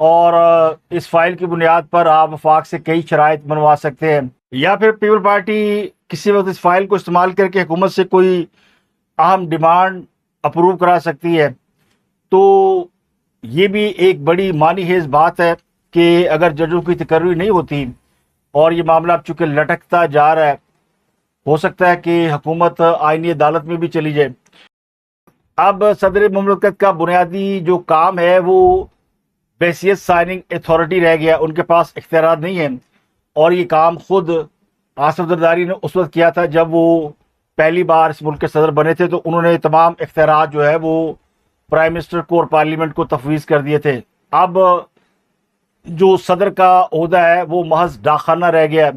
اور اس فائل کی بنیاد پر آپ وفاق سے کئی شرائط منوا سکتے ہیں، یا پھر پیپل پارٹی کسی وقت اس فائل کو استعمال کر کے حکومت سے کوئی اہم ڈیمانڈ اپروو کرا سکتی ہے۔ تو یہ بھی ایک بڑی معنی خیز بات ہے کہ اگر ججوں کی تقرری نہیں ہوتی اور یہ معاملہ اب چونکہ لٹکتا جا رہا ہے، ہو سکتا ہے کہ حکومت آئینی عدالت میں بھی چلی جائے۔ اب صدر مملکت کا بنیادی جو کام ہے وہ بحیثیت سائننگ اتھارٹی رہ گیا، ان کے پاس اختیارات نہیں ہیں، اور یہ کام خود آصف زرداری نے اس وقت کیا تھا جب وہ پہلی بار اس ملک کے صدر بنے تھے، تو انہوں نے تمام اختیارات جو ہے وہ پرائم منسٹر کو اور پارلیمنٹ کو تفویض کر دیے تھے۔ اب جو صدر کا عہدہ ہے وہ محض ڈاکخانہ رہ گیا ہے۔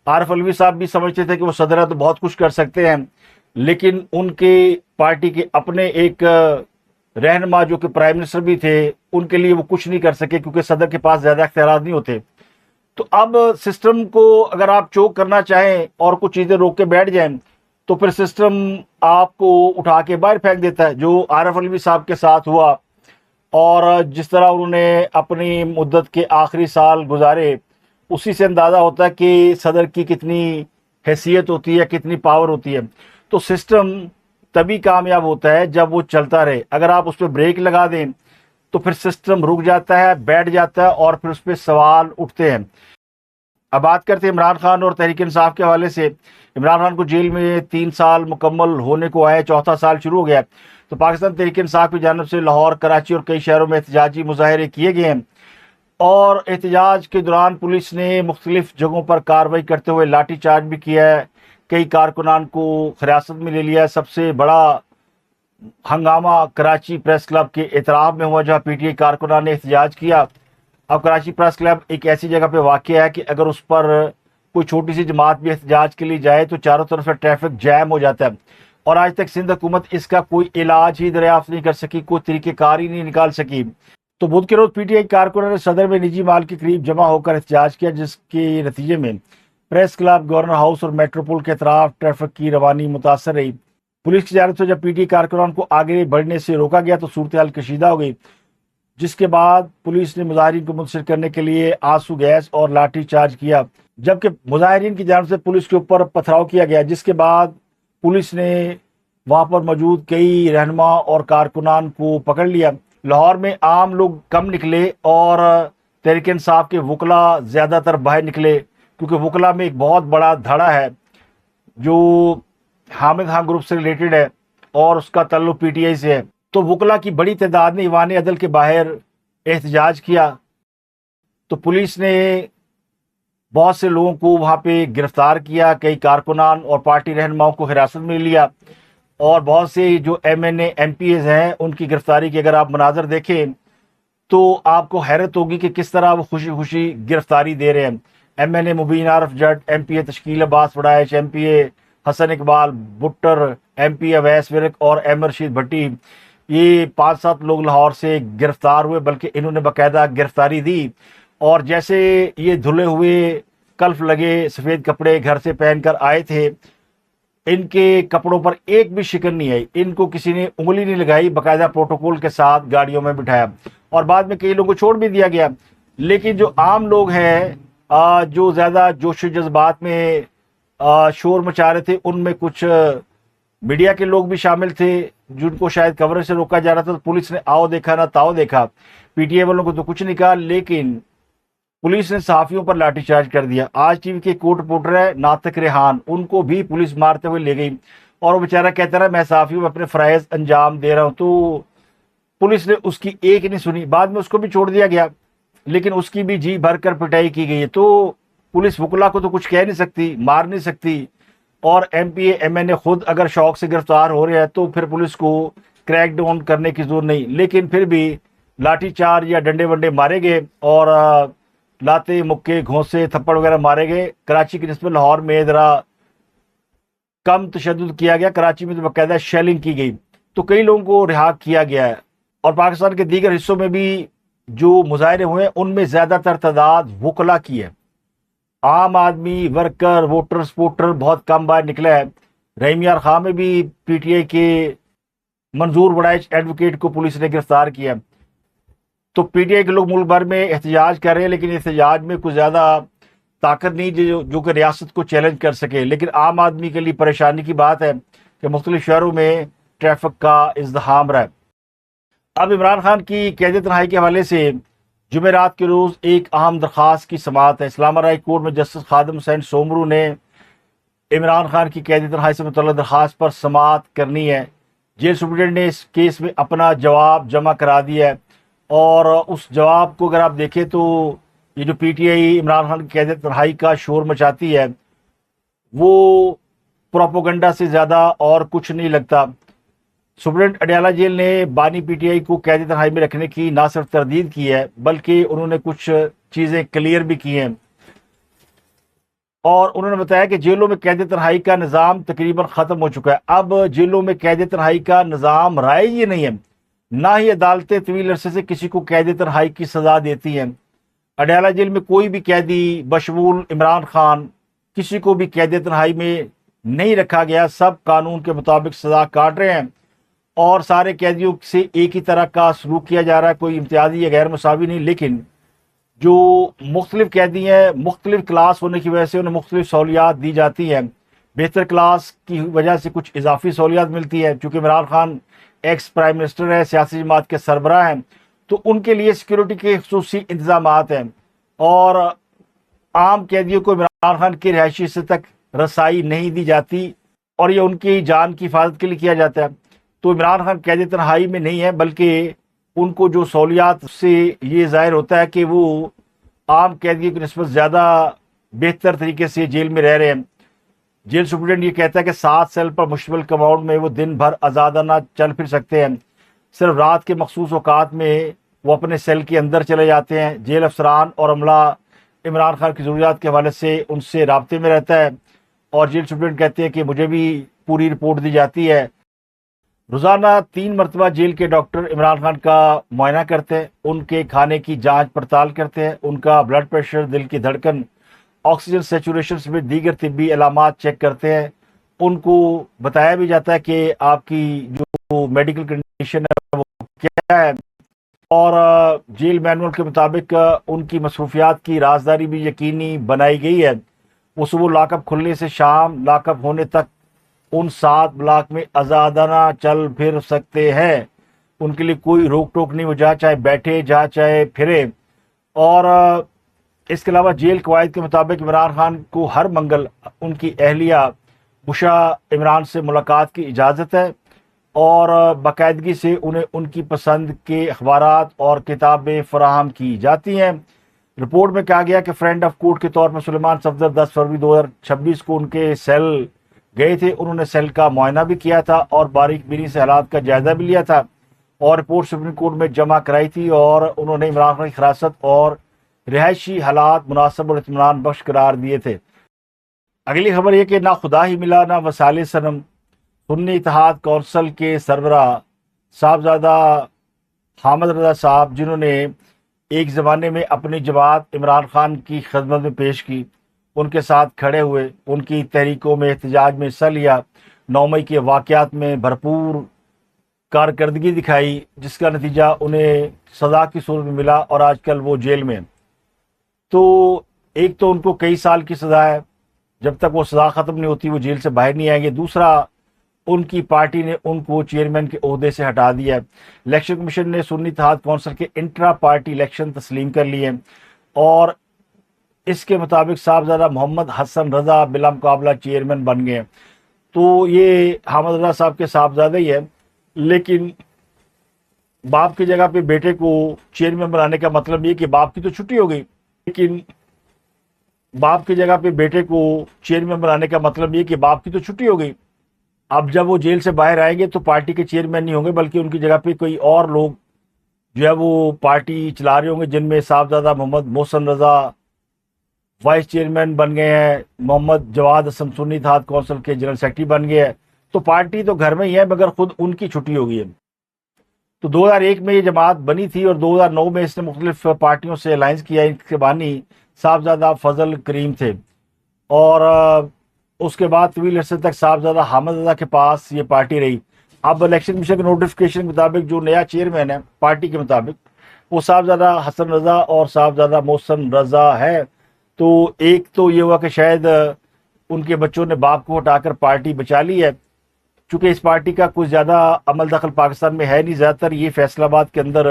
عارف علوی صاحب بھی سمجھتے تھے کہ وہ صدر ہے تو بہت کچھ کر سکتے ہیں، لیکن ان کے پارٹی کے اپنے ایک رہنما جو کہ پرائم منسٹر بھی تھے، ان کے لیے وہ کچھ نہیں کر سکے کیونکہ صدر کے پاس زیادہ اختیارات نہیں ہوتے۔ تو اب سسٹم کو اگر آپ چوک کرنا چاہیں اور کچھ چیزیں روک کے بیٹھ جائیں تو پھر سسٹم آپ کو اٹھا کے باہر پھینک دیتا ہے، جو عارف علوی صاحب کے ساتھ ہوا، اور جس طرح انہوں نے اپنی مدت کے آخری سال گزارے، اسی سے اندازہ ہوتا ہے کہ صدر کی کتنی حیثیت ہوتی ہے، کتنی پاور ہوتی ہے۔ تو سسٹم تبھی کامیاب ہوتا ہے جب وہ چلتا رہے۔ اگر آپ اس پہ بریک لگا دیں تو پھر سسٹم رک جاتا ہے، بیٹھ جاتا ہے، اور پھر اس پہ سوال اٹھتے ہیں۔ اب بات کرتے ہیں عمران خان اور تحریک انصاف کے حوالے سے۔ عمران خان کو جیل میں 3 سال مکمل ہونے کو آئے، چوتھا سال شروع ہو گیا، تو پاکستان تحریک انصاف کی جانب سے لاہور، کراچی اور کئی شہروں میں احتجاجی مظاہرے کیے گئے ہیں، اور احتجاج کے دوران پولیس نے مختلف جگہوں پر کارروائی کرتے ہوئے لاٹھی چارج بھی کیا ہے، کئی کارکنان کو حراست میں لے لیا ہے۔ سب سے بڑا ہنگامہ کراچی پریس کلب کے اعتراف میں ہوا جہاں پی ٹی آئی کارکنان نے احتجاج کیا۔ اب کراچی پریس کلب ایک ایسی جگہ پہ واقع ہے کہ اگر اس پر کوئی چھوٹی سی جماعت بھی احتجاج کے لیے جائے تو چاروں طرف سے ٹریفک جیم ہو جاتا ہے، اور آج تک سندھ حکومت اس کا کوئی علاج ہی دریافت نہیں کر سکی، کوئی طریقہ کار ہی نہیں نکال سکی۔ تو بدھ کے روز پی ٹی آئی کارکنوں نے صدر میں نجی مال کے قریب جمع ہو کر احتجاج کیا، جس کے نتیجے میں پریس کلب، گورنر ہاؤس اور میٹروپول کے اطراف ٹریفک کی روانی متاثر رہی۔ پولیس کی جانب سے جب پی ٹی آئی کارکنان کو آگے بڑھنے سے روکا گیا تو صورتحال کشیدہ ہو گئی، جس کے بعد پولیس نے مظاہرین کو منتشر کرنے کے لیے آنسو گیس اور لاٹھی چارج کیا، جبکہ مظاہرین کی جانب سے پولیس کے اوپر پتھراؤ کیا گیا، جس کے بعد پولیس نے وہاں پر موجود کئی رہنما اور کارکنان کو پکڑ لیا۔ لاہور میں عام لوگ کم نکلے اور تحریک انصاف کے وکلاء زیادہ تر باہر نکلے، کیونکہ وکلاء میں ایک بہت بڑا دھڑا ہے جو حامد خان گروپ سے ریلیٹڈ ہے اور اس کا تعلق پی ٹی آئی سے ہے۔ تو وکلاء کی بڑی تعداد نے ایوان عدل کے باہر احتجاج کیا، تو پولیس نے بہت سے لوگوں کو وہاں پہ گرفتار کیا، کئی کارکنان اور پارٹی رہنماؤں کو حراست میں لیا، اور بہت سے جو M N A M P A's ہیں ان کی گرفتاری کی اگر آپ مناظر دیکھیں تو آپ کو حیرت ہوگی کہ کس طرح وہ خوشی خوشی گرفتاری دے رہے ہیں۔ ایم این اے مبین عارف جٹ، ایم پی اے تشکیل عباس وڑائچ، ایم پی اے حسن اقبال بٹر، ایم پی اے اویس ورق اور احمد رشید بھٹی، یہ 5-7 لوگ لاہور سے گرفتار ہوئے، بلکہ انہوں نے باقاعدہ گرفتاری دی، اور جیسے یہ دھلے ہوئے کلف لگے سفید کپڑے گھر سے پہن کر آئے تھے، ان کے کپڑوں پر ایک بھی شکن نہیں آئی، ان کو کسی نے انگلی نہیں لگائی، باقاعدہ پروٹوکول کے ساتھ گاڑیوں میں بٹھایا، اور بعد میں کئی لوگوں کو چھوڑ بھی دیا گیا۔ لیکن جو عام لوگ ہیں جو زیادہ جوش و جذبات میں شور مچا رہے تھے، ان میں کچھ میڈیا کے لوگ بھی شامل تھے جن کو شاید کوریج سے روکا جا رہا تھا، تو پولیس نے آؤ دیکھا نہ تاؤ دیکھا، پی ٹی آئی والوں کو تو کچھ نہیں کہا، لیکن پولیس نے صحافیوں پر لاٹھی چارج کر دیا۔ آج ٹی وی کے کوٹ رپورٹر ہے ناطق ریحان، ان کو بھی پولیس مارتے ہوئے لے گئی، اور وہ بیچارہ کہتا رہا میں صحافیوں میں اپنے فرائض انجام دے رہا ہوں، تو پولیس نے اس کی ایک نہیں سنی، بعد میں اس کو بھی چھوڑ دیا گیا، لیکن اس کی بھی جی بھر کر پٹائی کی گئی ہے۔ تو پولیس وکلا کو تو کچھ کہہ نہیں سکتی، مار نہیں سکتی، اور M P A M N A خود اگر شوق سے گرفتار ہو رہے ہیں تو پھر پولیس کو کریک ڈاؤن کرنے کی ضرورت نہیں، لیکن پھر بھی لاٹھی چارج یا ڈنڈے ونڈے مارے گئے، اور لاتے مکے گھونسے تھپڑ وغیرہ مارے گئے۔ کراچی کی نسبت لاہور میں ذرا کم تشدد کیا گیا، کراچی میں تو باقاعدہ شیلنگ کی گئی، تو کئی لوگوں کو رہا کیا گیا ہے، اور پاکستان کے دیگر حصوں میں بھی جو مظاہرے ہوئے ہیں ان میں زیادہ تر تعداد وکلا کی ہے، عام آدمی، ورکر، ووٹر سپورٹر بہت کم باہر نکلا ہے۔ رحیم یار خان میں بھی پی ٹی آئی کے منظور وڑائچ ایڈوکیٹ کو پولیس نے گرفتار کیا۔ تو پی ٹی آئی کے لوگ ملک بھر میں احتجاج کر رہے ہیں، لیکن احتجاج میں کچھ زیادہ طاقت نہیں جو کہ ریاست کو چیلنج کر سکے. لیکن عام آدمی کے لیے پریشانی کی بات ہے کہ مختلف شہروں میں ٹریفک کا ازدحام رہا ہے. اب عمران خان کی قید تنہائی کے حوالے سے جمعرات کے روز ایک اہم درخواست کی سماعت ہے. اسلام آباد ہائی کورٹ میں جسٹس خادم حسین سومرو نے عمران خان کی قید تنہائی سے متعلق درخواست پر سماعت کرنی ہے. جیل سپرنٹینڈنٹ نے اس کیس میں اپنا جواب جمع کرا دیا ہے، اور اس جواب کو اگر آپ دیکھیں تو یہ جو P T I Imran Khan کی قید تنہائی کا شور مچاتی ہے وہ پروپوگنڈا سے زیادہ اور کچھ نہیں لگتا. سپرنٹینڈنٹ اڈیالہ جیل نے بانی پی ٹی آئی کو قید تنہائی میں رکھنے کی نہ صرف تردید کی ہے بلکہ انہوں نے کچھ چیزیں کلیئر بھی کی ہیں، اور انہوں نے بتایا کہ جیلوں میں قید تنہائی کا نظام تقریباً ختم ہو چکا ہے. اب جیلوں میں قید تنہائی کا نظام رائج ہی نہیں ہے، نہ ہی عدالتیں طویل عرصے سے کسی کو قید تنہائی کی سزا دیتی ہیں. اڈیالہ جیل میں کوئی بھی قیدی بشمول عمران خان کسی کو بھی قید تنہائی میں نہیں رکھا گیا. سب قانون کے مطابق سزا کاٹ رہے ہیں اور سارے قیدیوں سے ایک ہی طرح کا سلوک کیا جا رہا ہے، کوئی امتیازی یا غیر مساوی نہیں. لیکن جو مختلف قیدی ہیں مختلف کلاس ہونے کی وجہ سے انہیں مختلف سہولیات دی جاتی ہیں. بہتر کلاس کی وجہ سے کچھ اضافی سہولیات ملتی ہے. چونکہ Imran Khan ex prime minister ہے، سیاسی جماعت کے سربراہ ہیں، تو ان کے لیے سیکیورٹی کے خصوصی انتظامات ہیں، اور عام قیدیوں کو عمران خان کی رہائشی حصے تک رسائی نہیں دی جاتی، اور یہ ان کی جان کی حفاظت کے لیے کیا جاتا ہے. تو عمران خان قید تنہائی میں نہیں ہے، بلکہ ان کو جو سہولیات سے یہ ظاہر ہوتا ہے کہ وہ عام قیدیوں کی نسبت زیادہ بہتر طریقے سے جیل میں رہ رہے ہیں. جیل سپرنٹینڈنٹ یہ کہتا ہے کہ 7 سیل پر مشتمل کمپاؤنڈ میں وہ دن بھر آزادانہ چل پھر سکتے ہیں. صرف رات کے مخصوص اوقات میں وہ اپنے سیل کے اندر چلے جاتے ہیں. جیل افسران اور عملہ عمران خان کی ضروریات کے حوالے سے ان سے رابطے میں رہتا ہے، اور جیل سپرنٹینڈنٹ کہتے ہیں کہ مجھے بھی پوری رپورٹ دی جاتی ہے. روزانہ 3 مرتبہ جیل کے ڈاکٹر عمران خان کا معائنہ کرتے ہیں، ان کے کھانے کی جانچ پڑتال کرتے ہیں، ان کا بلڈ پریشر، دل کی دھڑکن، آکسیجن سیچوریشن سمیت دیگر طبی علامات چیک کرتے ہیں. ان کو بتایا بھی جاتا ہے کہ آپ کی جو میڈیکل کنڈیشن ہے وہ کیا ہے، اور جیل مینول کے مطابق ان کی مصروفیات کی رازداری بھی یقینی بنائی گئی ہے. وہ صبح لاک اپ کھلنے سے شام لاک اپ ہونے تک ان 7 بلاک میں آزادانہ چل پھر سکتے ہیں. ان کے لیے کوئی روک ٹوک نہیں، وہ جہاں چاہے بیٹھے جہاں چاہے پھرے. اور اس کے علاوہ جیل قواعد کے مطابق عمران خان کو ہر منگل ان کی اہلیہ بشا عمران سے ملاقات کی اجازت ہے، اور باقاعدگی سے انہیں ان کی پسند کے اخبارات اور کتابیں فراہم کی جاتی ہیں. رپورٹ میں کہا گیا کہ فرینڈ آف کورٹ کے طور پر سلیمان صفدر 10 فروری 2026 کو ان کے سیل گئے تھے. انہوں نے سیل کا معائنہ بھی کیا تھا اور باریک بینی سے حالات کا جائزہ بھی لیا تھا، اور رپورٹ سپریم کورٹ میں جمع کرائی تھی، اور انہوں نے عمران خان کی حراست اور رہائشی حالات مناسب اور اطمینان بخش قرار دیے تھے. اگلی خبر یہ کہ نہ خدا ہی ملا نہ وسال صنم. سنی اتحاد کونسل کے سربراہ صاحبزادہ حامد رضا صاحب، جنہوں نے ایک زمانے میں اپنی جماعت عمران خان کی خدمت میں پیش کی، ان کے ساتھ کھڑے ہوئے، ان کی تحریکوں میں احتجاج میں حصہ لیا، 9 مئی کے واقعات میں بھرپور کارکردگی دکھائی، جس کا نتیجہ انہیں سزا کی صورت میں ملا، اور آج کل وہ جیل میں. تو ایک تو ان کو کئی سال کی سزا ہے، جب تک وہ سزا ختم نہیں ہوتی وہ جیل سے باہر نہیں آئیں گے. دوسرا، ان کی پارٹی نے ان کو چیئرمین کے عہدے سے ہٹا دیا ہے. الیکشن کمیشن نے سنی اتحاد کونسل کے انٹرا پارٹی الیکشن تسلیم کر لیے، اور اس کے مطابق صاحبزادہ محمد حسن رضا بلا مقابلہ چیئرمین بن گئے. تو یہ حامد رضا صاحب کے صاحبزادہ ہی ہے، لیکن باپ کی جگہ پہ بیٹے کو چیئرمین بنانے کا مطلب یہ کہ باپ کی تو چھٹی ہو گئی، لیکن باپ کی جگہ پہ بیٹے کو چیئرمین بنانے کا مطلب یہ کہ باپ کی تو چھٹی ہو گئی. اب جب وہ جیل سے باہر آئیں گے تو پارٹی کے چیئرمین نہیں ہوں گے، بلکہ ان کی جگہ پہ کوئی اور لوگ جو ہے وہ پارٹی چلا رہے ہوں گے، جن میں صاحبزادہ محمد محسن رضا وائس چیئرمین بن گئے ہیں، محمد جواد حسن سنی اتحاد کونسل کے جنرل سیکرٹری بن گئے ہیں. تو پارٹی تو گھر میں ہی ہے، مگر خود ان کی چھٹی ہو گئی ہے. تو 2001 میں یہ جماعت بنی تھی، اور 2009 میں اس نے مختلف پارٹیوں سے الائنس کیا. ان کے بانی صاحبزادہ فضل کریم تھے، اور اس کے بعد طویل عرصے تک صاحبزادہ حامد رضا کے پاس یہ پارٹی رہی. اب الیکشن کمیشن کے نوٹیفکیشن کے مطابق جو نیا چیئرمین ہے پارٹی کے مطابق وہ صاحبزادہ حسن رضا اور صاحبزادہ محسن رضا ہے۔ تو ایک تو یہ ہوا کہ شاید ان کے بچوں نے باپ کو ہٹا کر پارٹی بچا لی ہے، چونکہ اس پارٹی کا کچھ زیادہ عمل دخل پاکستان میں ہے نہیں، زیادہ تر یہ فیصل آباد کے اندر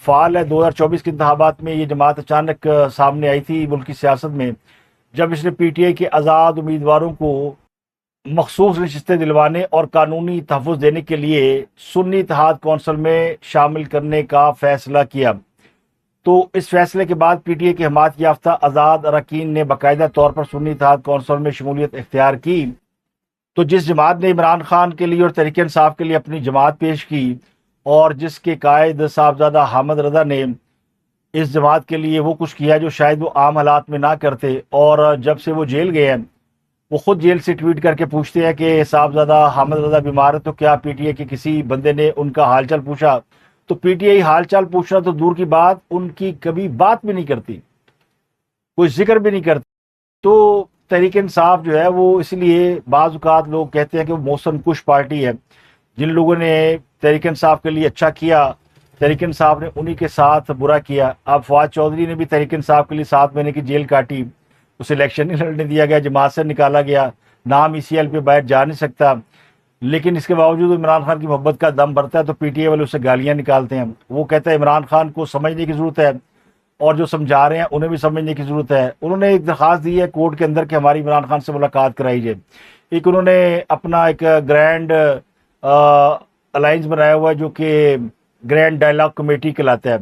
فعال ہے۔ 2024 کے انتخابات میں یہ جماعت اچانک سامنے آئی تھی ملکی سیاست میں، جب اس نے پی ٹی آئی کے آزاد امیدواروں کو مخصوص نشستیں دلوانے اور قانونی تحفظ دینے کے لیے سنی اتحاد کونسل میں شامل کرنے کا فیصلہ کیا۔ تو اس فیصلے کے بعد پی ٹی آئی کے حمایت یافتہ آزاد اراکین نے باقاعدہ طور پر سنی اتحاد کونسل میں شمولیت اختیار کی۔ تو جس جماعت نے عمران خان کے لیے اور تحریک انصاف کے لیے اپنی جماعت پیش کی، اور جس کے قائد صاحبزادہ حامد رضا نے اس جماعت کے لیے وہ کچھ کیا جو شاید وہ عام حالات میں نہ کرتے، اور جب سے وہ جیل گئے ہیں وہ خود جیل سے ٹویٹ کر کے پوچھتے ہیں کہ صاحبزادہ حامد رضا بیمار ہے تو کیا پی ٹی آئی کے کسی بندے نے ان کا حال چال پوچھا؟ تو پی ٹی آئی حال چال پوچھنا تو دور کی بات، ان کی کبھی بات بھی نہیں کرتی، کوئی ذکر بھی نہیں کرتی۔ تو تحریک انصاف جو ہے وہ اس لیے بعض اوقات لوگ کہتے ہیں کہ وہ موسم کش پارٹی ہے۔ جن لوگوں نے تحریک انصاف کے لیے اچھا کیا، تحریک انصاف نے انہی کے ساتھ برا کیا۔ اب فواد چودھری نے بھی تحریک انصاف کے لیے 7 مہینے کی جیل کاٹی، اسے الیکشن نہیں لڑنے دیا گیا، جماعت سے نکالا گیا، نام ای سی ایل پہ باہر جا نہیں سکتا، لیکن اس کے باوجود عمران خان کی محبت کا دم بھرتا ہے تو پی ٹی آئی والے اسے گالیاں نکالتے ہیں۔ وہ کہتا ہے عمران خان کو سمجھنے کی ضرورت ہے، اور جو سمجھا رہے ہیں انہیں بھی سمجھنے کی ضرورت ہے۔ انہوں نے ایک درخواست دی ہے کورٹ کے اندر کہ ہماری عمران خان سے ملاقات کرائی جائے۔ ایک انہوں نے اپنا ایک گرینڈ الائنس بنایا ہوا ہے جو کہ گرینڈ ڈائلاگ کمیٹی کہلاتا ہے،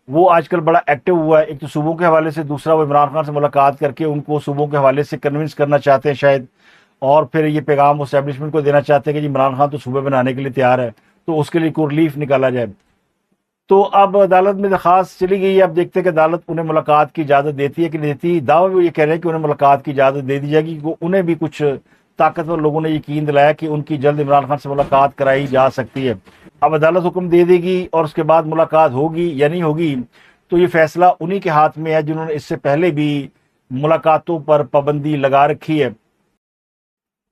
وہ آج کل بڑا ایکٹیو ہوا ہے، ایک تو صوبوں کے حوالے سے، دوسرا وہ عمران خان سے ملاقات کر کے ان کو صوبوں کے حوالے سے کنونس کرنا چاہتے ہیں شاید، اور پھر یہ پیغام اسٹیبلشمنٹ کو دینا چاہتے ہیں کہ جی عمران خان تو صوبے بنانے کے لیے تیار ہے، تو اس کے لیے کوئی ریلیف نکالا جائے۔ تو اب عدالت میں درخواست چلی گئی ہے، اب دیکھتے ہیں کہ عدالت انہیں ملاقات کی اجازت دیتی ہے کہ نہیں دیتی۔ دعوی وہ یہ کہہ رہے ہیں کہ انہیں ملاقات کی اجازت دے دی جائے گی، کیونکہ انہیں بھی کچھ طاقتور لوگوں نے یقین دلایا کہ ان کی جلد عمران خان سے ملاقات کرائی جا سکتی ہے۔ اب عدالت حکم دے دے گی اور اس کے بعد ملاقات ہوگی یا نہیں ہوگی تو یہ فیصلہ انہی کے ہاتھ میں ہے جنہوں نے اس سے پہلے بھی ملاقاتوں پر پابندی لگا رکھی ہے۔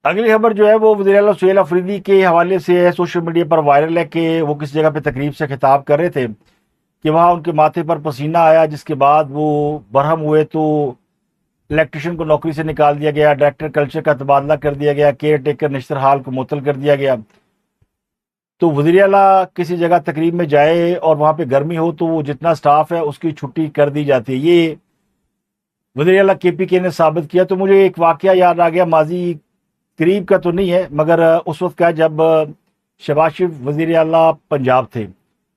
اگلی خبر جو ہے وہ وزیر اعلیٰ سہیل افریدی کے حوالے سے ہے، سوشل میڈیا پر وائرل ہے کہ وہ کس جگہ پہ تقریب سے خطاب کر رہے تھے کہ وہاں ان کے ماتھے پر پسینہ آیا، جس کے بعد وہ برہم ہوئے تو الیکٹریشین کو نوکری سے نکال دیا گیا، ڈائریکٹر کلچر کا تبادلہ کر دیا گیا، کیئر ٹیکر نشتر حال کو معطل کر دیا گیا۔ تو وزیر اعلیٰ کسی جگہ تقریب میں جائے اور وہاں پہ گرمی ہو تو وہ جتنا سٹاف ہے اس کی چھٹی کر دی جاتی ہے، یہ وزیر اعلیٰ کے پی کے نے ثابت کیا۔ تو مجھے ایک واقعہ یاد آ گیا، ماضی قریب کا تو نہیں ہے مگر اس وقت کا جب شہباز شریف وزیر اعلیٰ پنجاب تھے،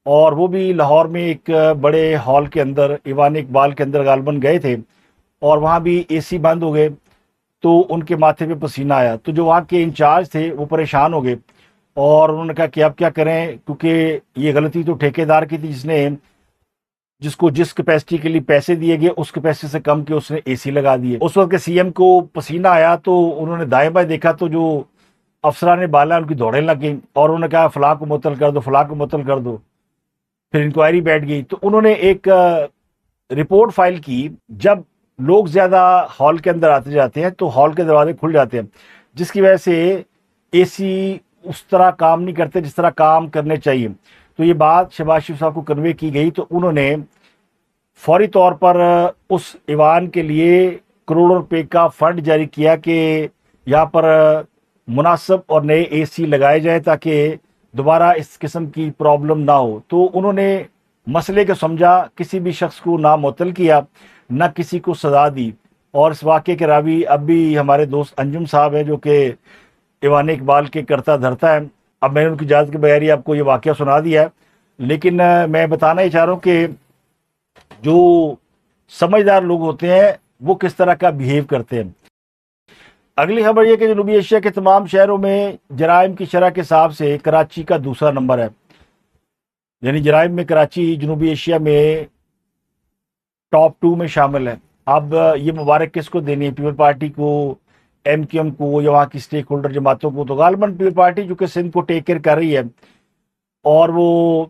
اور وہ بھی لاہور میں ایک بڑے ہال کے اندر ایوان اقبال کے اندر غالباً گئے تھے، اور وہاں بھی اے سی بند ہو گئے تو ان کے ماتھے پہ پسینہ آیا۔ تو جو وہاں کے انچارج تھے وہ پریشان ہو گئے، اور انہوں نے کہا کہ اب کیا کریں، کیونکہ یہ غلطی تو ٹھیکیدار کی تھی جس کو جس کیپیسٹی کے لیے پیسے دیے گئے اس کیپیسٹی سے کم کے اس نے اے سی لگا دیے۔ اس وقت کے سی ایم کو پسینہ آیا تو انہوں نے دائیں بائیں دیکھا تو جو افسران بالا ان کی دوڑیں لگ گئیں، اور انہوں نے کہا فلاں کو معطل کر دو، فلاں کو معطل کر دو۔ پھر انکوائری بیٹھ گئی تو انہوں نے ایک رپورٹ فائل کی، جب لوگ زیادہ ہال کے اندر آتے جاتے ہیں تو ہال کے دروازے کھل جاتے ہیں، جس کی وجہ سے اے سی اس طرح کام نہیں کرتے جس طرح کام کرنے چاہیے۔ تو یہ بات شہباز شریف صاحب کو کنوے کی گئی تو انہوں نے فوری طور پر اس ایوان کے لیے کروڑوں روپے کا فنڈ جاری کیا کہ یہاں پر مناسب اور نئے اے سی لگائے جائے تاکہ دوبارہ اس قسم کی پرابلم نہ ہو۔ تو انہوں نے مسئلے کو سمجھا، کسی بھی شخص کو نہ معطل کیا، نہ کسی کو سزا دی۔ اور اس واقعے کے راوی اب بھی ہمارے دوست انجم صاحب ہیں جو کہ ایوان اقبال کے کرتا دھرتا ہے۔ اب میں نے ان کی اجازت کے بغیر ہی آپ کو یہ واقعہ سنا دیا ہے، لیکن میں بتانا ہی چاہ رہا ہوں کہ جو سمجھدار لوگ ہوتے ہیں وہ کس طرح کا بیہیو کرتے ہیں۔ اگلی خبر یہ کہ جنوبی ایشیا کے تمام شہروں میں جرائم کی شرح کے حساب سے کراچی کا دوسرا نمبر ہے، یعنی جرائم میں کراچی جنوبی ایشیا میں ٹاپ 2 میں شامل ہے۔ اب یہ مبارک کس کو دینی ہے، پیپل پارٹی کو، ایم کیو ایم کو، یا وہاں کی سٹیک ہولڈر جماعتوں کو؟ تو غالباً پیپل پارٹی جو کہ سندھ کو ٹیک کیئر کر رہی ہے اور وہ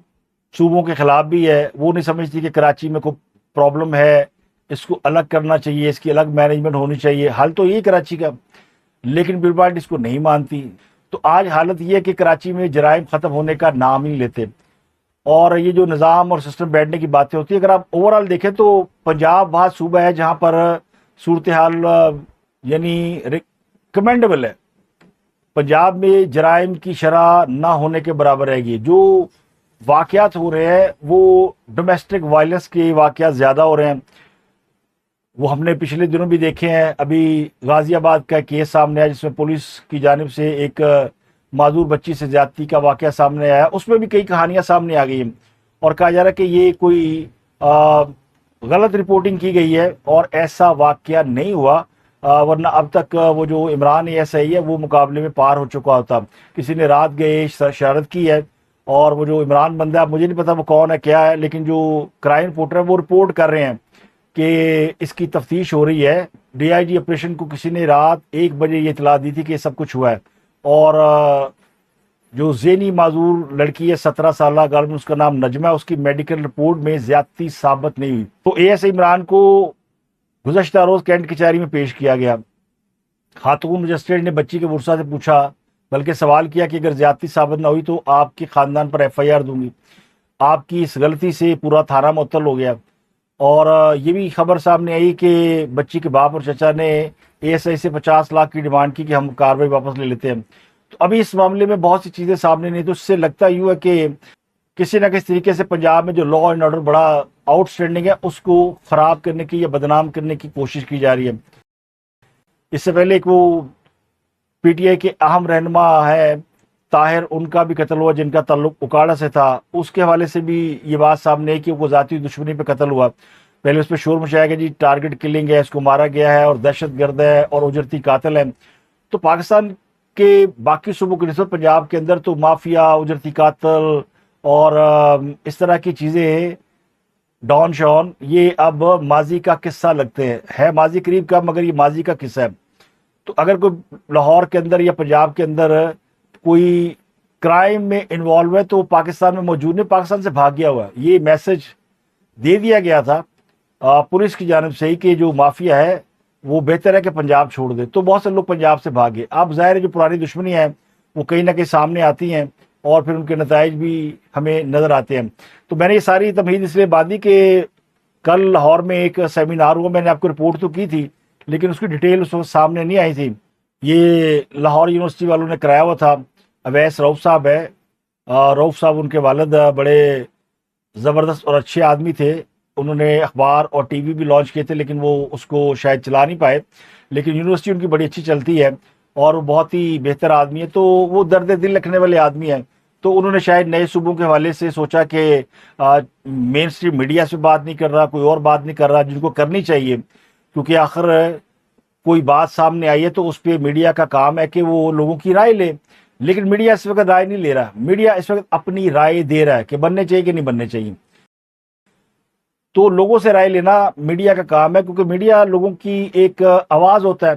صوبوں کے خلاف بھی ہے، وہ نہیں سمجھتی کہ کراچی میں کوئی پرابلم ہے، اس کو الگ کرنا چاہیے، اس کی الگ مینجمنٹ ہونی چاہیے، حل تو یہی کراچی کا، لیکن پیپل پارٹی اس کو نہیں مانتی۔ تو آج حالت یہ ہے کہ کراچی میں جرائم ختم ہونے کا نام ہی لیتے۔ اور یہ جو نظام اور سسٹم بیٹھنے کی باتیں ہوتی ہیں، اگر آپ اوور آل دیکھیں تو پنجاب وہاں صوبہ ہے جہاں پر صورتحال یعنی ریکمینڈیبل ہے. پنجاب میں جرائم کی شرح نہ ہونے کے برابر رہ گئی. جو واقعات ہو رہے ہیں وہ ڈومیسٹک وائلنس کے واقعات زیادہ ہو رہے ہیں. وہ ہم نے پچھلے دنوں بھی دیکھے ہیں. ابھی غازی آباد کا کیس سامنے آیا جس میں پولیس کی جانب سے ایک معذور بچی سے زیادتی کا واقعہ سامنے آیا. اس میں بھی کئی کہانیاں سامنے آ گئی ہیں اور کہا جا رہا ہے کہ یہ کوئی غلط رپورٹنگ کی گئی ہے اور ایسا واقعہ نہیں ہوا، ورنہ اب تک وہ جو عمران ASI ہے وہ مقابلے میں پار ہو چکا ہوتا. کسی نے رات گئے شرارت کی ہے اور وہ جو عمران بندہ ہے مجھے نہیں پتا وہ کون ہے کیا ہے، لیکن جو کرائم رپورٹر ہے وہ رپورٹ کر رہے ہیں کہ اس کی تفتیش ہو رہی ہے. DIG آپریشن کو کسی نے رات 1 بجے یہ اطلاع دی تھی کہ یہ سب کچھ ہوا ہے. اور جو ذہنی معذور لڑکی ہے 17 سالہ، غالباً اس کا نام نجمہ ہے، اس کی میڈیکل رپورٹ میں زیادتی ثابت نہیں ہوئی. تو ASI عمران کو گزشتہ روز کینٹ کچہری میں پیش کیا گیا. خاتون مجسٹریٹ نے بچی کے ورثاء سے پوچھا، بلکہ سوال کیا کہ اگر زیادتی ثابت نہ ہوئی تو آپ کے خاندان پر FIR دوں گی. آپ کی اس غلطی سے پورا تھانہ معطل ہو گیا. اور یہ بھی خبر سامنے آئی کہ بچی کے باپ اور چچا نے ASI سے 50 لاکھ کی ڈیمانڈ کی کہ ہم کارروائی واپس لے لیتے ہیں. تو ابھی اس معاملے میں بہت سی چیزیں سامنے نہیں. تو اس سے لگتا یوں ہے کہ کسی نہ کسی طریقے سے پنجاب میں جو لا اینڈ آرڈر بڑا آؤٹ اسٹینڈنگ ہے اس کو خراب کرنے کی یا بدنام کرنے کی کوشش کی جا رہی ہے. اس سے پہلے ایک وہ PTI کے اہم رہنما ہے طاہر، ان کا بھی قتل ہوا جن کا تعلق اکاڑا سے تھا. اس کے حوالے سے بھی یہ بات سامنے ہے کہ وہ ذاتی دشمنی پہ قتل ہوا. پہلے اس پہ شور مچایا گیا جی ٹارگٹ کلنگ ہے، اس کو مارا گیا ہے اور دہشت گرد ہے اور اجرتی قاتل ہے. تو پاکستان کے باقی صوبوں کی نسبت پنجاب کے اندر تو مافیا، اجرتی قاتل اور اس طرح کی چیزیں ڈان شان یہ اب ماضی کا قصہ لگتے ہیں. ہے ماضی قریب کا مگر یہ ماضی کا قصہ ہے. تو اگر کوئی لاہور کے اندر یا پنجاب کے اندر کوئی کرائم میں انوالو ہے تو وہ پاکستان میں موجود نہیں، پاکستان سے بھاگ گیا ہوا ہے. یہ میسج دے دیا گیا تھا پولیس کی جانب سے ہی کہ جو مافیا ہے وہ بہتر ہے کہ پنجاب چھوڑ دے. تو بہت سے لوگ پنجاب سے بھاگے. اب ظاہر ہے جو پرانی دشمنی ہے وہ کہیں نہ کہیں سامنے آتی ہیں اور پھر ان کے نتائج بھی ہمیں نظر آتے ہیں. تو میں نے یہ ساری تمہید اس لیے باندھی کہ کل لاہور میں ایک سیمینار ہوا، میں نے آپ کو رپورٹ تو کی تھی لیکن اس کی ڈیٹیل اس وقت سامنے نہیں آئی تھی. یہ لاہور یونیورسٹی والوں نے کرایا ہوا تھا. اویس رؤف صاحب ہے، رؤف صاحب ان کے والد بڑے زبردست اور اچھے آدمی تھے. انہوں نے اخبار اور TV بھی لانچ کیے تھے لیکن وہ اس کو شاید چلا نہیں پائے. لیکن یونیورسٹی ان کی بڑی اچھی چلتی ہے اور وہ بہت ہی بہتر آدمی ہے. تو وہ درد دل رکھنے والے آدمی ہیں. تو انہوں نے شاید نئے صوبوں کے حوالے سے سوچا کہ مین اسٹریم میڈیا سے بات نہیں کر رہا، کوئی اور بات نہیں کر رہا جن کو کرنی چاہیے، کیونکہ آخر کوئی بات سامنے آئی ہے تو اس پہ میڈیا کا کام ہے کہ وہ لوگوں کی رائے لے. لیکن میڈیا اس وقت رائے نہیں لے رہا، میڈیا اس وقت اپنی رائے دے رہا ہے کہ بننے چاہیے کہ نہیں بننے چاہیے. تو لوگوں سے رائے لینا میڈیا کا کام ہے کیونکہ میڈیا لوگوں کی ایک آواز ہوتا ہے.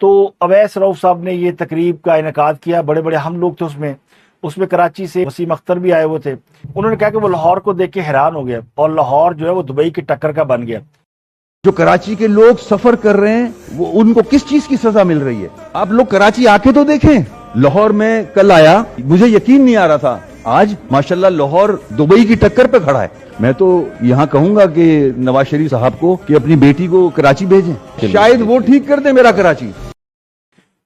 تو اویس رؤف صاحب نے یہ تقریب کا انعقاد کیا. بڑے بڑے ہم لوگ تھے اس میں کراچی سے وسیم اختر بھی آئے ہوئے تھے. انہوں نے کہا کہ وہ لاہور کو دیکھ کے حیران ہو گیا اور لاہور جو ہے وہ دبئی کی ٹکر کا بن گیا. جو کراچی کے لوگ سفر کر رہے ہیں وہ ان کو کس چیز کی سزا مل رہی ہے؟ آپ لوگ کراچی آ کے تو دیکھیں. لاہور میں کل آیا، مجھے یقین نہیں آ رہا تھا. آج ماشاءاللہ لاہور دبئی کی ٹکر پہ کھڑا ہے. میں تو یہاں کہوں گا کہ نواز شریف صاحب کو کہ اپنی بیٹی کو کراچی بھیجیں، شاید وہ ٹھیک کر دیں میرا کراچی.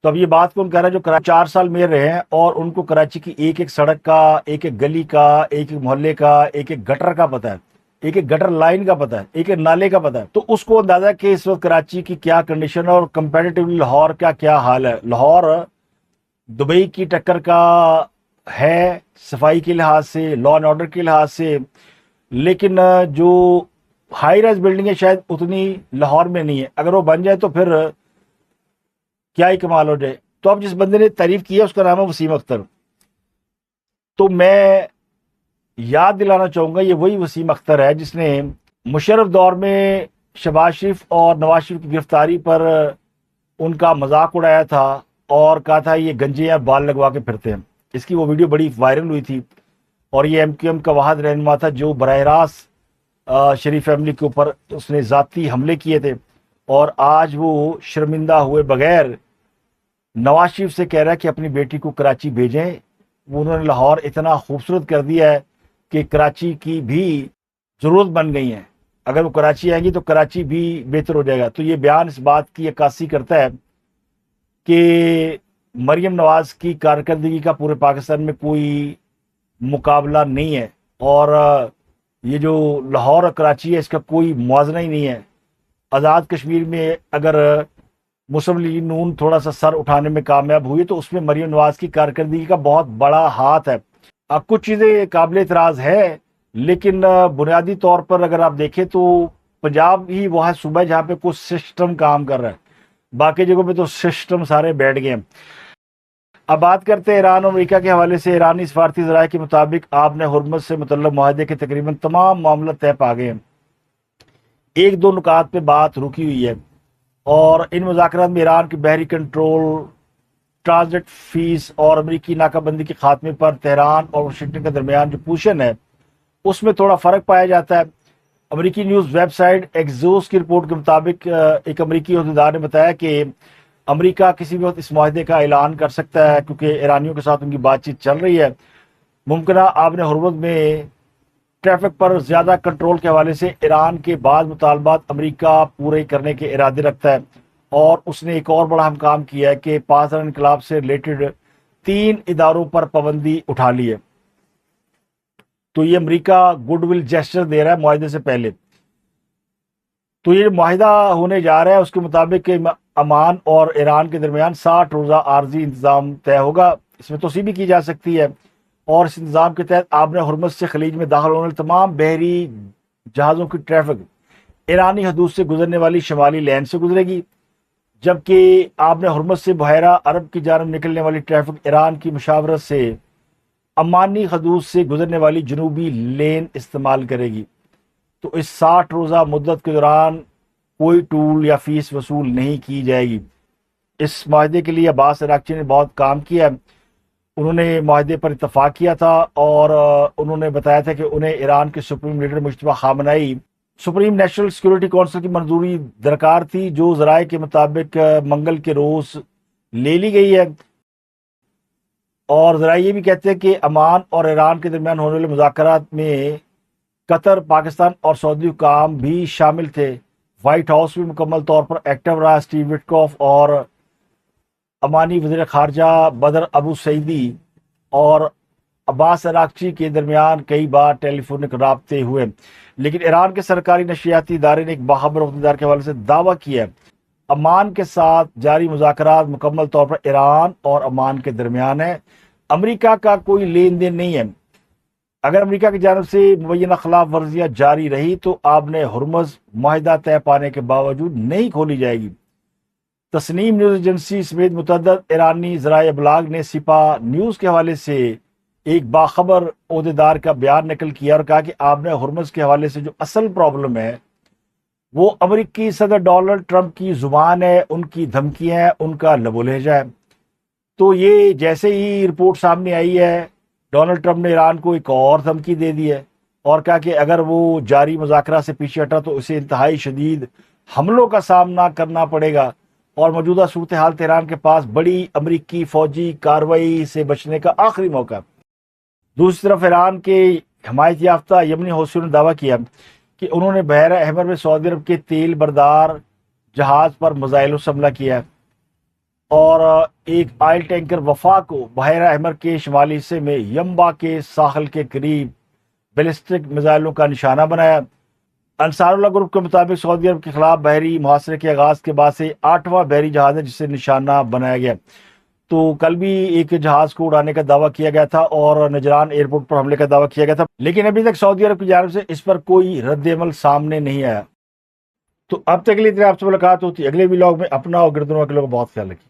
تو اب یہ بات کون کہہ رہا ہے جو کراچی 4 سال میئر رہے ہیں اور ان کو کراچی کی ایک ایک سڑک کا، ایک ایک گلی کا، ایک ایک محلے کا، ایک ایک گٹر کا پتہ ہے، ایک ایک گٹر لائن کا پتہ ہے، ایک ایک نالے کا پتہ ہے. تو اس کو اندازہ کہ اس وقت کراچی کی کیا کنڈیشن ہے اور کمپیریٹیولی لاہور کا کیا حال ہے. لاہور دبئی کی ٹکر کا ہے صفائی کے لحاظ سے، لا اینڈ آرڈر کے لحاظ سے، لیکن جو ہائی رائز بلڈنگ ہے شاید اتنی لاہور میں نہیں ہے. اگر وہ بن جائے تو پھر کیا ہی کمال ہو جائے. تو اب جس بندے نے تعریف کی ہے اس کا نام ہے وسیم اختر. تو میں یاد دلانا چاہوں گا یہ وہی وسیم اختر ہے جس نے مشرف دور میں شہباز شریف اور نواز شریف کی گرفتاری پر ان کا مذاق اڑایا تھا اور کہا تھا یہ گنجے یا بال لگوا کے پھرتے ہیں. اس کی وہ ویڈیو بڑی وائرل ہوئی تھی اور یہ MQM کا واحد رہنما تھا جو براہ راست شریف فیملی کے اوپر اس نے ذاتی حملے کیے تھے. اور آج وہ شرمندہ ہوئے بغیر نواز شریف سے کہہ رہا ہے کہ اپنی بیٹی کو کراچی بھیجیں. وہ انہوں نے لاہور اتنا خوبصورت کر دیا ہے کہ کراچی کی بھی ضرورت بن گئی ہیں، اگر وہ کراچی آئیں گی تو کراچی بھی بہتر ہو جائے گا۔ تو یہ بیان اس بات کی عکاسی کرتا ہے کہ مریم نواز کی کارکردگی کا پورے پاکستان میں کوئی مقابلہ نہیں ہے، اور یہ جو لاہور اور کراچی ہے اس کا کوئی موازنہ ہی نہیں ہے۔ آزاد کشمیر میں اگر مسلم لیگ نون تھوڑا سا سر اٹھانے میں کامیاب ہوئی تو اس میں مریم نواز کی کارکردگی کا بہت بڑا ہاتھ ہے۔ اب کچھ چیزیں قابل اعتراض ہے، لیکن بنیادی طور پر اگر آپ دیکھیں تو پنجاب ہی وہ ہے صوبہ جہاں پہ کوئی سسٹم کام کر رہا ہے، باقی جگہوں پہ تو سسٹم سارے بیٹھ گئے ہیں۔ اب بات کرتے ہیں ایران اور امریکہ کے حوالے سے۔ ایرانی سفارتی ذرائع کے مطابق آب ہرمز سے متعلق معاہدے کے تقریباً تمام معاملات طے پا گئے ہیں، ایک دو نکات پہ بات رکی ہوئی ہے، اور ان مذاکرات میں ایران کی بحری کنٹرول، ٹرانزٹ فیس اور امریکی ناکہ بندی کے خاتمے پر تہران اور واشنگٹن کے درمیان جو پوزیشن ہے اس میں تھوڑا فرق پایا جاتا ہے۔ امریکی نیوز ویب سائٹ ایکزوس کی رپورٹ کے مطابق ایک امریکی عہدیدار نے بتایا کہ امریکہ کسی بھی وقت اس معاہدے کا اعلان کر سکتا ہے، کیونکہ ایرانیوں کے ساتھ ان کی بات چیت چل رہی ہے۔ ممکنہ آب ہرمز میں ٹریفک پر زیادہ کنٹرول کے حوالے سے ایران کے بعض مطالبات امریکہ پورے کرنے کے ارادے رکھتا ہے، اور اس نے ایک اور بڑا اہم کام کیا ہے کہ پاسدار انقلاب سے ریلیٹڈ 3 اداروں پر پابندی اٹھا لی ہے۔ تو یہ امریکہ گڈ ول جیسچر دے رہا ہے معاہدے سے پہلے۔ تو یہ معاہدہ ہونے جا رہا ہے، اس کے مطابق کہ عمان اور ایران کے درمیان 60 روزہ عارضی انتظام طے ہوگا، اس میں توسیع بھی کی جا سکتی ہے، اور اس انتظام کے تحت آب ہرمز سے خلیج میں داخل ہونے والے تمام بحری جہازوں کی ٹریفک ایرانی حدود سے گزرنے والی شمالی لین سے گزرے گی، جبکہ آب ہرمز سے بحیرہ عرب کی جانب نکلنے والی ٹریفک ایران کی مشاورت سے عمانی حدود سے گزرنے والی جنوبی لین استعمال کرے گی۔ تو اس 60 روزہ مدت کے دوران کوئی ٹول یا فیس وصول نہیں کی جائے گی۔ اس معاہدے کے لیے عباس عراقچی نے بہت کام کیا ہے، انہوں نے معاہدے پر اتفاق کیا تھا، اور انہوں نے بتایا تھا کہ انہیں ایران کے supreme leader Mojtaba Khamenei supreme national security council کی منظوری درکار تھی، جو ذرائع کے مطابق منگل کے روز لے لی گئی ہے۔ اور ذرائع یہ بھی کہتے ہیں کہ عمان اور ایران کے درمیان ہونے والے مذاکرات میں قطر، پاکستان اور سعودی حکام بھی شامل تھے۔ وائٹ ہاؤس بھی مکمل طور پر ایکٹیو رہا۔ اسٹیو وٹکوف اور عمانی وزیر خارجہ بدر ابو سعیدی اور عباس عراقچی کے درمیان کئی بار ٹیلی فونک رابطے ہوئے، لیکن ایران کے سرکاری نشریاتی ادارے نے ایک باخبر عہدیدار کے حوالے سے دعویٰ کیا ہے عمان کے ساتھ جاری مذاکرات مکمل طور پر ایران اور عمان کے درمیان ہے، امریکہ کا کوئی لین دین نہیں ہے۔ اگر امریکہ کی جانب سے مبینہ خلاف ورزیاں جاری رہی تو آب ہرمز معاہدہ طے پانے کے باوجود نہیں کھولی جائے گی۔ تسنیم نیوز ایجنسی سمیت متعدد ایرانی ذرائع ابلاغ نے سپاہ نیوز کے حوالے سے ایک باخبر عہدیدار کا بیان نقل کیا اور کہا کہ آب ہرمز کے حوالے سے جو اصل پرابلم ہے وہ امریکی صدر ڈونلڈ ٹرمپ کی زبان ہے، ان کی دھمکیاں ہیں، ان کا لب و لہجہ ہے۔ تو یہ جیسے ہی رپورٹ سامنے آئی ہے، ڈونلڈ ٹرمپ نے ایران کو ایک اور دھمکی دے دی ہے، اور کہا کہ اگر وہ جاری مذاکرات سے پیچھے ہٹا تو اسے انتہائی شدید حملوں کا سامنا کرنا پڑے گا، اور موجودہ صورتحال تہران کے پاس بڑی امریکی فوجی کارروائی سے بچنے کا آخری موقع ہے۔ دوسری طرف ایران کے حمایت یافتہ یمنی حوثیوں نے دعویٰ کیا کہ انہوں نے بحیرہ احمر میں سعودی عرب کے تیل بردار جہاز پر میزائلوں سے حملہ کیا ہے، اور ایک آئل ٹینکر وفا کو بحیرہ احمر کے شمالی حصے میں ینبع کے ساحل کے قریب بیلسٹک میزائلوں کا نشانہ بنایا۔ انصار اللہ گروپ کے مطابق سعودی عرب کے خلاف بحری محاصرے کے آغاز کے بعد سے 8واں بحری جہاز ہے جسے نشانہ بنایا گیا۔ تو کل بھی ایک جہاز کو اڑانے کا دعویٰ کیا گیا تھا اور نجران ایئرپورٹ پر حملے کا دعویٰ کیا گیا تھا، لیکن ابھی تک سعودی عرب کی جانب سے اس پر کوئی رد عمل سامنے نہیں آیا۔ تو اب تک کے لیے آپ سے ملاقات ہوتی ہے اگلے ولاگ میں۔ اپنا اور گردنوں کے لوگوں کا بہت خیال رکھیے۔